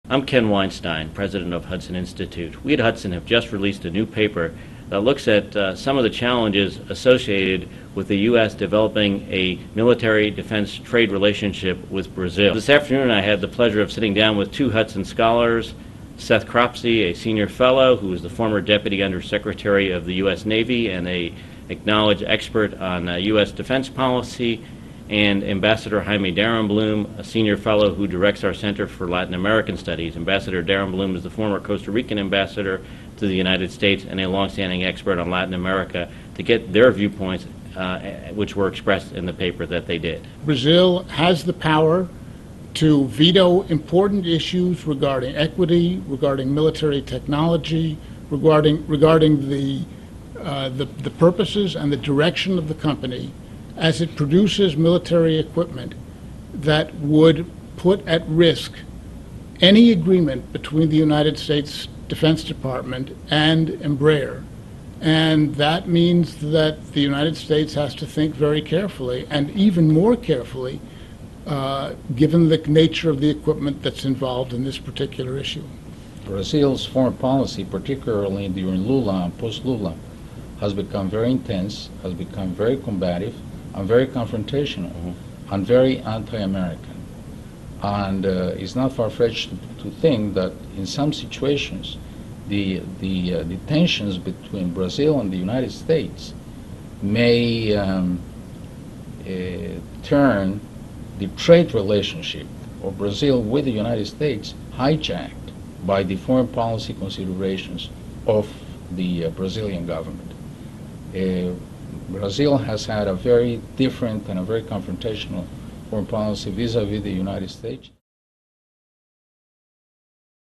I'm Ken Weinstein, president of Hudson Institute. We at Hudson have just released a new paper that looks at some of the challenges associated with the U.S. developing a military defense trade relationship with Brazil. This afternoon I had the pleasure of sitting down with two Hudson scholars, Seth Cropsey, a senior fellow who is the former Deputy Undersecretary of the U.S. Navy and an acknowledged expert on U.S. defense policy, and Ambassador Jaime Daremblum, a senior fellow who directs our Center for Latin American Studies. Ambassador Daremblum is the former Costa Rican ambassador to the United States and a longstanding expert on Latin America, to get their viewpoints, which were expressed in the paper that they did. Brazil has the power to veto important issues regarding equity, regarding military technology, regarding the purposes and the direction of the company as it produces military equipment that would put at risk any agreement between the United States Defense Department and Embraer. And that means that the United States has to think very carefully, and even more carefully, given the nature of the equipment that's involved in this particular issue. Brazil's foreign policy, particularly during Lula and post-Lula, has become very intense, has become very combative, and very confrontational, and very anti-American. And it's not far-fetched to think that in some situations the tensions between Brazil and the United States may turn the trade relationship of Brazil with the United States hijacked by the foreign policy considerations of the Brazilian government. Brazil has had a very different and a very confrontational foreign policy vis-a-vis the United States.